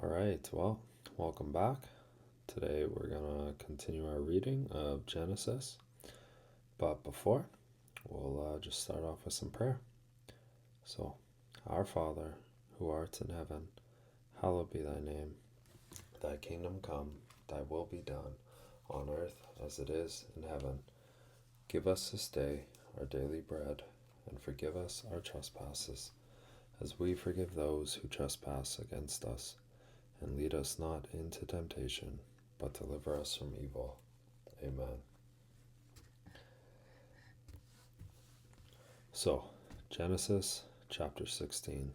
All right, well, welcome back. Today we're going to continue our reading of Genesis. But before, we'll just start off with some prayer. So, Our Father, who art in heaven, hallowed be thy name. Thy kingdom come, thy will be done, on earth as it is in heaven. Give us this day our daily bread, and forgive us our trespasses, as we forgive those who trespass against us. And lead us not into temptation, but deliver us from evil. Amen. So, Genesis chapter 16.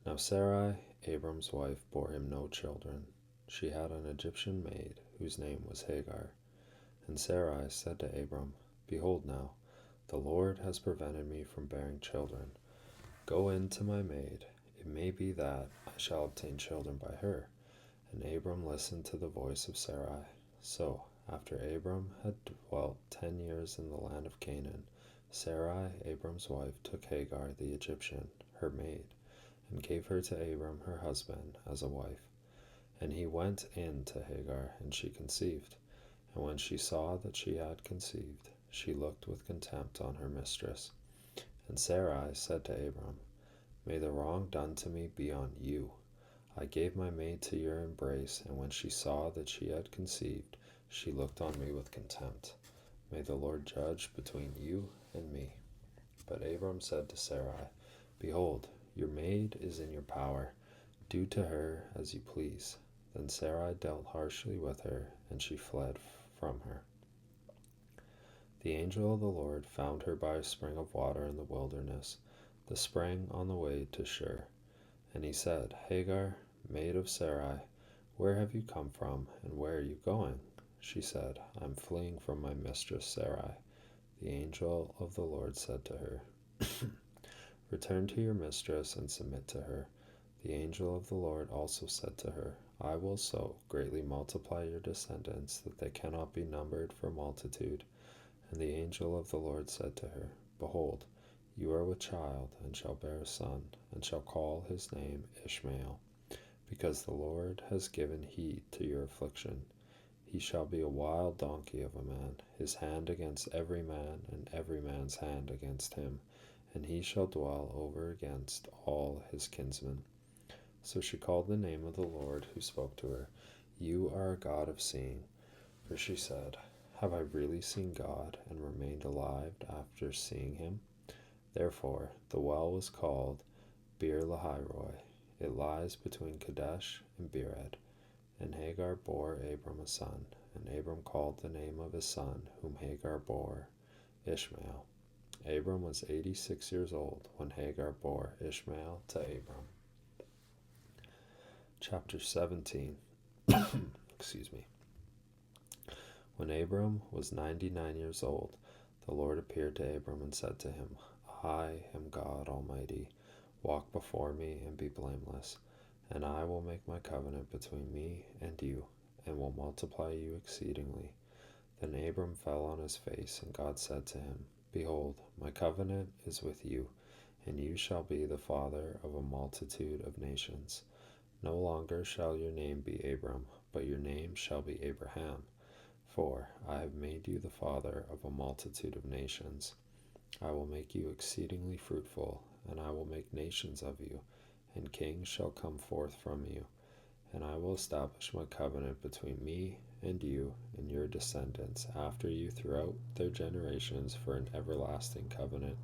Now Sarai, Abram's wife, bore him no children. She had an Egyptian maid, whose name was Hagar. And Sarai said to Abram, Behold now, the Lord has prevented me from bearing children. Go in to my maid. It may be that I shall obtain children by her. And Abram listened to the voice of Sarai. So, after Abram had dwelt 10 years in the land of Canaan, Sarai, Abram's wife, took Hagar the Egyptian, her maid, and gave her to Abram her husband as a wife. And he went in to Hagar, and she conceived. And when she saw that she had conceived, she looked with contempt on her mistress. And Sarai said to Abram, May the wrong done to me be on you. I gave my maid to your embrace, and when she saw that she had conceived, she looked on me with contempt. May the Lord judge between you and me. But Abram said to Sarai, Behold, your maid is in your power. Do to her as you please. Then Sarai dealt harshly with her, and she fled from her. The angel of the Lord found her by a spring of water in the wilderness, the spring on the way to Shur. And he said, Hagar, maid of Sarai, where have you come from, and where are you going? She said, I am fleeing from my mistress Sarai. The angel of the Lord said to her, Return to your mistress and submit to her. The angel of the Lord also said to her, I will so greatly multiply your descendants that they cannot be numbered for multitude. And the angel of the Lord said to her, Behold, you are with child, and shall bear a son, and shall call his name Ishmael, because the Lord has given heed to your affliction. He shall be a wild donkey of a man, his hand against every man, and every man's hand against him, and he shall dwell over against all his kinsmen. So she called the name of the Lord who spoke to her, You are a God of seeing. For she said, Have I really seen God, and remained alive after seeing him? Therefore the well was called Beer Lahairoi. It lies between Kadesh and Bered. And Hagar bore Abram a son, and Abram called the name of his son, whom Hagar bore, Ishmael. Abram was 86 years old when Hagar bore Ishmael to Abram. Chapter 17. Excuse me. When Abram was 99 years old, the Lord appeared to Abram and said to him, I am God Almighty. Walk before me and be blameless, and I will make my covenant between me and you, and will multiply you exceedingly. Then Abram fell on his face, and God said to him, Behold, my covenant is with you, and you shall be the father of a multitude of nations. No longer shall your name be Abram, but your name shall be Abraham, for I have made you the father of a multitude of nations. I will make you exceedingly fruitful, and I will make nations of you, and kings shall come forth from you. And I will establish my covenant between me and you and your descendants after you throughout their generations for an everlasting covenant,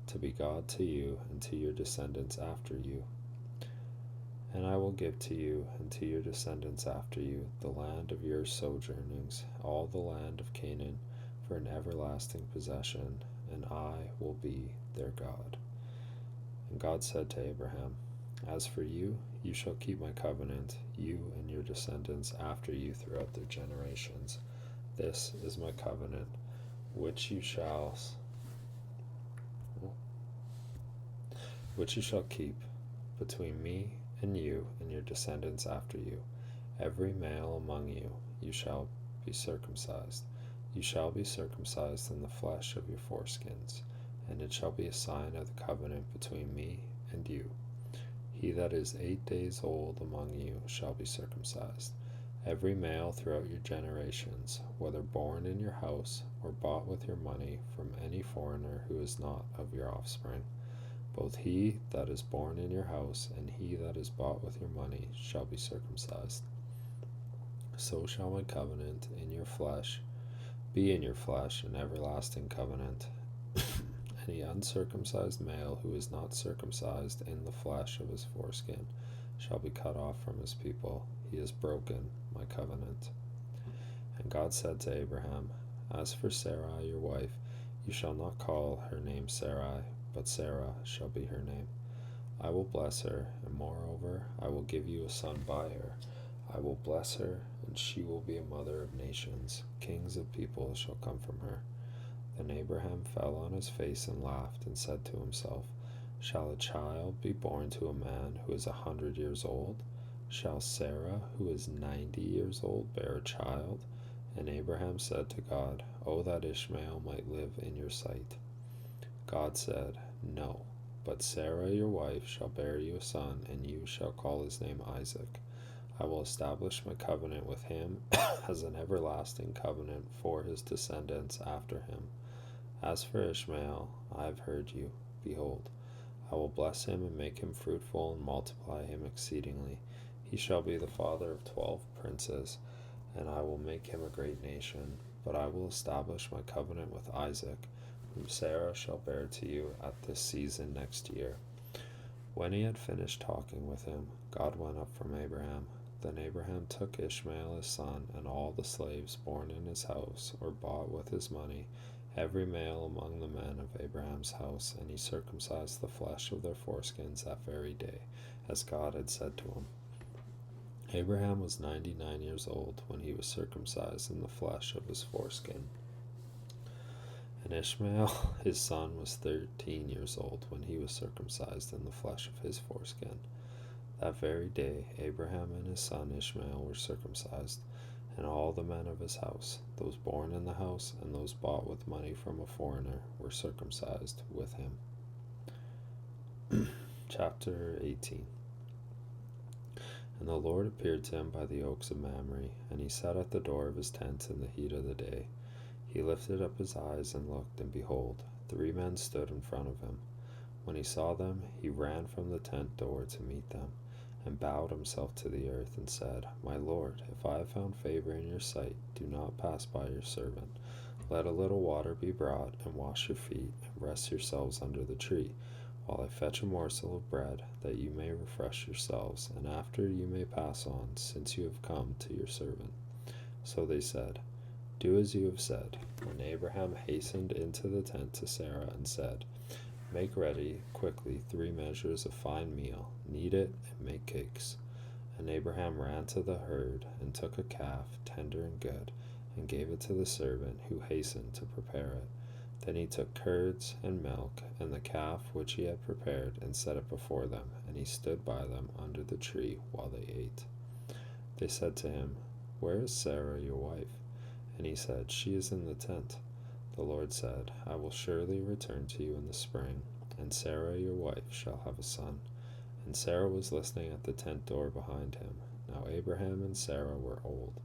to be God to you and to your descendants after you. And I will give to you and to your descendants after you the land of your sojournings, all the land of Canaan, for an everlasting possession, and I will be their God. And God said to Abraham, As for you, you shall keep my covenant, you and your descendants after you throughout their generations. This is my covenant, which you shall keep between me and you and your descendants after you. Every male among you, you shall be circumcised. You shall be circumcised in the flesh of your foreskins, and it shall be a sign of the covenant between me and you. He that is 8 days old among you shall be circumcised. Every male throughout your generations, whether born in your house or bought with your money from any foreigner who is not of your offspring, both he that is born in your house and he that is bought with your money shall be circumcised. So shall my covenant in your flesh be in your flesh, an everlasting covenant. Any uncircumcised male who is not circumcised in the flesh of his foreskin shall be cut off from his people. He has broken my covenant. And God said to Abraham, As for Sarai your wife, you shall not call her name Sarai, but Sarah shall be her name. I will bless her, and moreover I will give you a son by her. I will bless her, and she will be a mother of nations. Kings of people shall come from her. Then Abraham fell on his face and laughed, and said to himself, Shall a child be born to a man who is 100 years old? Shall Sarah, who is 90 years old, bear a child? And Abraham said to God, O that Ishmael might live in your sight. God said, No, but Sarah your wife shall bear you a son, and you shall call his name Isaac. I will establish my covenant with him as an everlasting covenant for his descendants after him. As for Ishmael, I have heard you. Behold, I will bless him and make him fruitful and multiply him exceedingly. He shall be the father of 12 princes, and I will make him a great nation. But I will establish my covenant with Isaac, whom Sarah shall bear to you at this season next year. When he had finished talking with him, God went up from Abraham. Then Abraham took Ishmael his son, and all the slaves born in his house, or bought with his money, every male among the men of Abraham's house, and he circumcised the flesh of their foreskins that very day, as God had said to him. Abraham was 99 years old when he was circumcised in the flesh of his foreskin. And Ishmael his son was 13 years old when he was circumcised in the flesh of his foreskin. That very day Abraham and his son Ishmael were circumcised, and all the men of his house, those born in the house and those bought with money from a foreigner, were circumcised with him. Chapter 18. And the Lord appeared to him by the oaks of Mamre, and he sat at the door of his tent in the heat of the day. He lifted up his eyes and looked, and behold, 3 men stood in front of him. When he saw them, he ran from the tent door to meet them, and bowed himself to the earth, and said, My Lord, if I have found favor in your sight, do not pass by your servant. Let a little water be brought, and wash your feet, and rest yourselves under the tree, while I fetch a morsel of bread, that you may refresh yourselves, and after you may pass on, since you have come to your servant. So they said, Do as you have said. And Abraham hastened into the tent to Sarah, and said, Make ready quickly 3 measures of fine meal, knead it, and make cakes. And Abraham ran to the herd, and took a calf, tender and good, and gave it to the servant, who hastened to prepare it. Then he took curds and milk, and the calf which he had prepared, and set it before them, and he stood by them under the tree while they ate. They said to him, Where is Sarah your wife? And he said, She is in the tent. The Lord said, I will surely return to you in the spring, and Sarah your wife shall have a son. And Sarah was listening at the tent door behind him. Now Abraham and Sarah were old,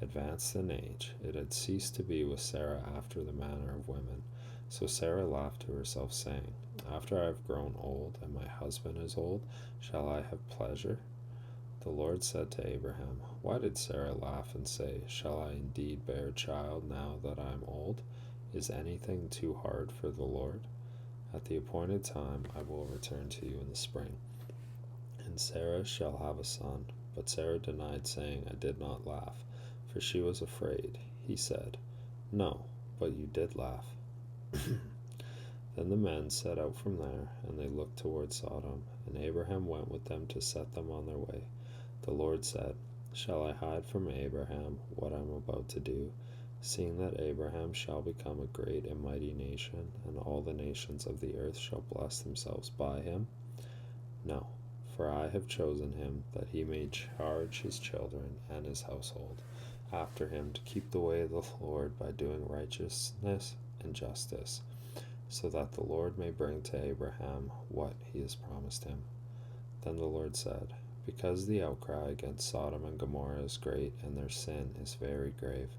advanced in age. It had ceased to be with Sarah after the manner of women. So Sarah laughed to herself, saying, After I have grown old, and my husband is old, shall I have pleasure? The Lord said to Abraham, Why did Sarah laugh and say, Shall I indeed bear a child now that I am old? Is anything too hard for the Lord? At the appointed time I will return to you in the spring, and Sarah shall have a son. But Sarah denied, saying, I did not laugh, for she was afraid. He said, No, but you did laugh. Then the men set out from there, and they looked toward Sodom, and Abraham went with them to set them on their way. The Lord said, Shall I hide from Abraham what I am about to do, seeing that Abraham shall become a great and mighty nation, and all the nations of the earth shall bless themselves by him? No, for I have chosen him, that he may charge his children and his household after him to keep the way of the Lord by doing righteousness and justice, so that the Lord may bring to Abraham what he has promised him. Then the Lord said, because the outcry against Sodom and Gomorrah is great, and their sin is very grave,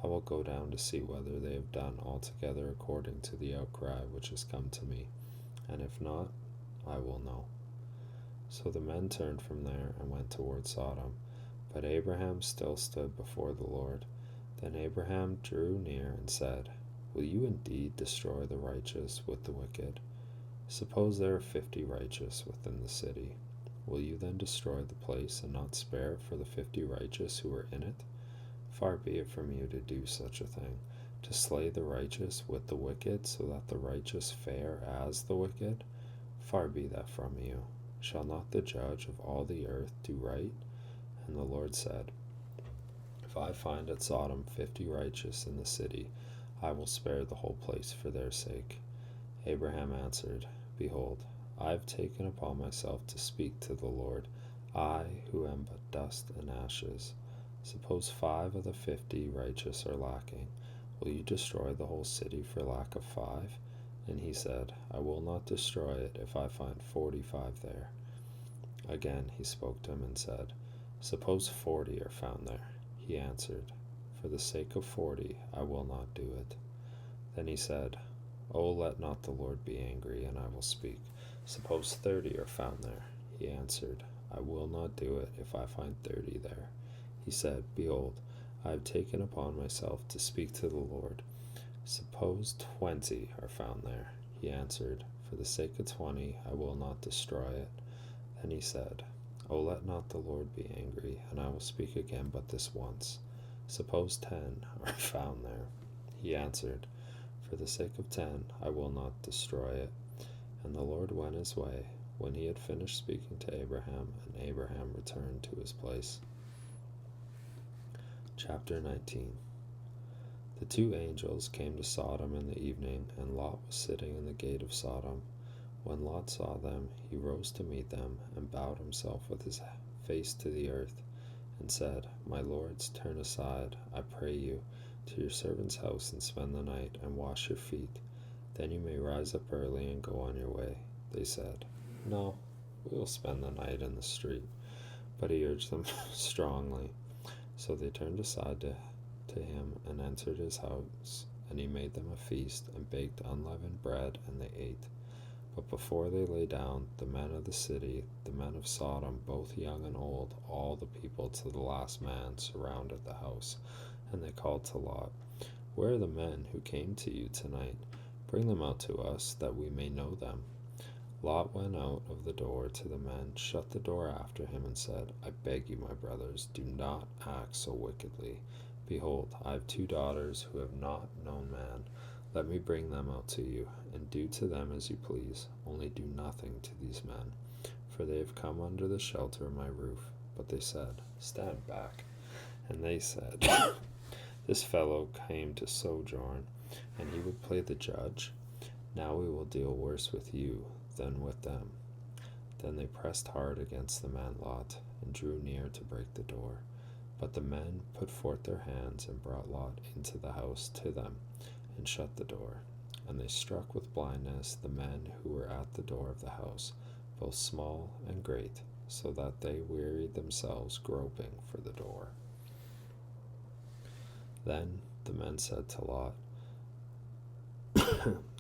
I will go down to see whether they have done altogether according to the outcry which has come to me, and if not, I will know. So the men turned from there and went toward Sodom, but Abraham still stood before the Lord. Then Abraham drew near and said, will you indeed destroy the righteous with the wicked? Suppose there are 50 righteous within the city. Will you then destroy the place and not spare it for the 50 righteous who are in it? Far be it from you to do such a thing, to slay the righteous with the wicked, so that the righteous fare as the wicked. Far be that from you. Shall not the judge of all the earth do right? And the Lord said, if I find at Sodom 50 righteous in the city, I will spare the whole place for their sake. Abraham answered, behold, I have taken upon myself to speak to the Lord, I who am but dust and ashes. Suppose 5 of the 50 righteous are lacking. Will you destroy the whole city for lack of 5? And he said, I will not destroy it if I find 45 there. Again he spoke to him and said, suppose 40 are found there. He answered, for the sake of 40 I will not do it. Then he said, oh, let not the Lord be angry, and I will speak. Suppose 30 are found there. He answered, I will not do it if I find 30 there. He said, behold, I have taken upon myself to speak to the Lord. Suppose 20 are found there. He answered, for the sake of 20 I will not destroy it. Then he said, oh, let not the Lord be angry, and I will speak again but this once. Suppose 10 are found there. He answered, for the sake of 10 I will not destroy it. And the Lord went his way when he had finished speaking to Abraham, and Abraham returned to his place. Chapter 19. The 2 angels came to Sodom in the evening, and Lot was sitting in the gate of Sodom. When Lot saw them, he rose to meet them, and bowed himself with his face to the earth, and said, my lords, turn aside, I pray you, to your servant's house, and spend the night, and wash your feet. Then you may rise up early and go on your way. They said, no, we will spend the night in the street. But he urged them strongly. So they turned aside to him and entered his house, and he made them a feast, and baked unleavened bread, and they ate. But before they lay down, the men of the city, the men of Sodom, both young and old, all the people to the last man, surrounded the house. And they called to Lot, where are the men who came to you tonight? Bring them out to us, that we may know them. Lot went out of the door to the men, shut the door after him, and said, I beg you, my brothers, do not act so wickedly. Behold, I have 2 daughters who have not known man. Let me bring them out to you, and do to them as you please. Only do nothing to these men, for they have come under the shelter of my roof. But they said, stand back. And they said, this fellow came to sojourn, and he would play the judge. Now we will deal worse with you than with them. Then they pressed hard against the man Lot, and drew near to break the door. But the men put forth their hands, and brought Lot into the house to them, and shut the door. And they struck with blindness the men who were at the door of the house, both small and great, so that they wearied themselves groping for the door. Then the men said to Lot,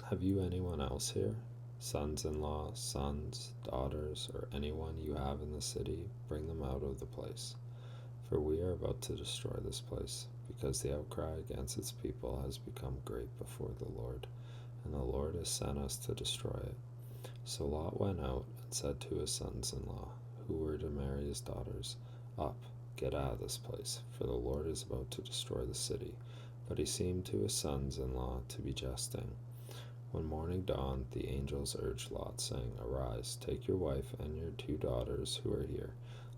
have you anyone else here? Sons-in-law, sons, daughters, or anyone you have in the city? Bring them out of the place. For we are about to destroy this place, because the outcry against its people has become great before the Lord, and the Lord has sent us to destroy it. So Lot went out and said to his sons-in-law, who were to marry his daughters, up, get out of this place, for the Lord is about to destroy the city. But he seemed to his sons-in-law to be jesting. When morning dawned, the angels urged Lot, saying, arise, take your wife and your 2 daughters who are here,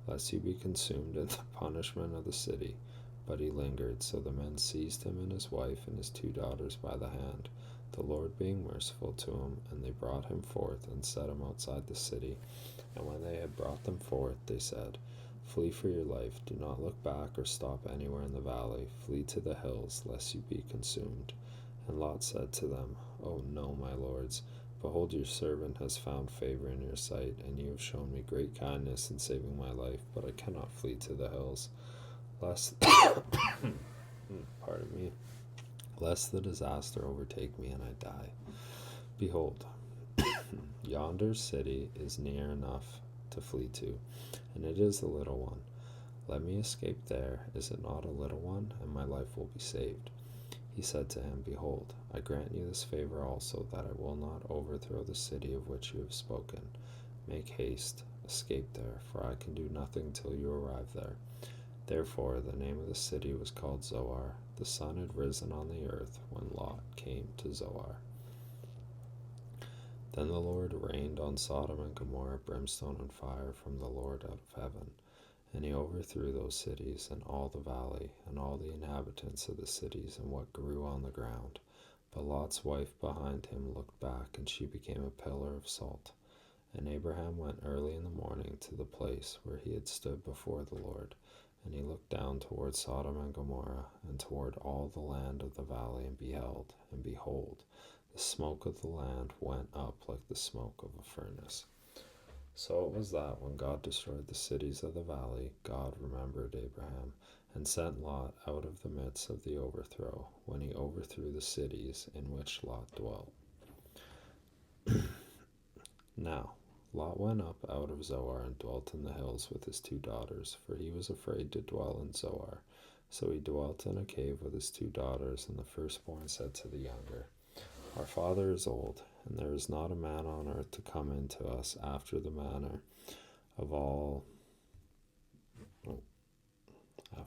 lest you be consumed in the punishment of the city. But he lingered, so the men seized him and his wife and his 2 daughters by the hand, the Lord being merciful to him, and they brought him forth and set him outside the city. And when they had brought them forth, they said, flee for your life, do not look back or stop anywhere in the valley, flee to the hills, lest you be consumed. And Lot said to them, oh no, my lords, Behold, your servant has found favor in your sight, and you have shown me great kindness in saving my life, but I cannot flee to the hills, lest pardon me, lest the disaster overtake me and I die. Behold, yonder city is near enough to flee to, and it is a little one. Let me escape there. Is it not a little one? And my life will be saved. He said to him, Behold, I grant you this favor also, that I will not overthrow the city of which you have spoken. Make haste, escape there, for I can do nothing till you arrive there. Therefore the name of the city was called Zoar. The sun had risen on the earth when Lot came to Zoar. Then the Lord rained on Sodom and Gomorrah brimstone and fire from the Lord out of heaven. And he overthrew those cities, and all the valley, and all the inhabitants of the cities, and what grew on the ground. But Lot's wife behind him looked back, and she became a pillar of salt. And Abraham went early in the morning to the place where he had stood before the Lord. And he looked down toward Sodom and Gomorrah, and toward all the land of the valley, and beheld, and behold, the smoke of the land went up like the smoke of a furnace. So it was that when God destroyed the cities of the valley, God remembered Abraham, and sent Lot out of the midst of the overthrow, when he overthrew the cities in which Lot dwelt. Now Lot went up out of Zoar and dwelt in the hills with his 2 daughters, for he was afraid to dwell in Zoar. So he dwelt in a cave with his 2 daughters, and the firstborn said to the younger, Our father is old, and there is not a man on earth to come in to us after the manner of all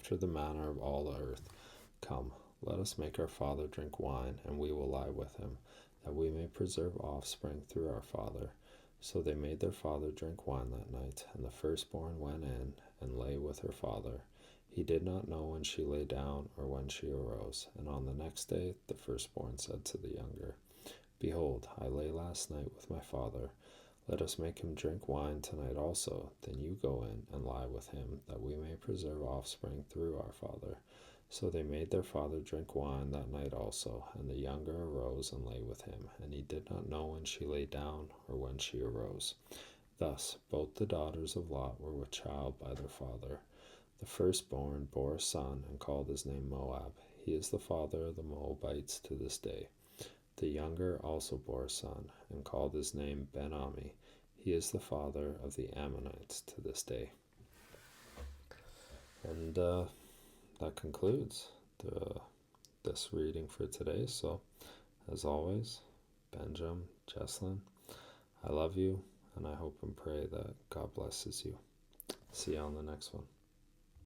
the earth. Come, let us make our father drink wine, and we will lie with him, that we may preserve offspring through our father. So they made their father drink wine that night, and the firstborn went in and lay with her father. He did not know when she lay down or when she arose. And on the next day the firstborn said to the younger, Behold, I lay last night with my father. Let us make him drink wine tonight also. Then you go in and lie with him, that we may preserve offspring through our father. So they made their father drink wine that night also, and the younger arose and lay with him, and he did not know when she lay down or when she arose. Thus both the daughters of Lot were with child by their father. The firstborn bore a son, and called his name Moab. He is the father of the Moabites to this day. The younger also bore a son, and called his name Ben-Ami. He is the father of the Ammonites to this day. And that concludes this reading for today. So, as always, Benjamin, Jesslyn, I love you, and I hope and pray that God blesses you. See you on the next one.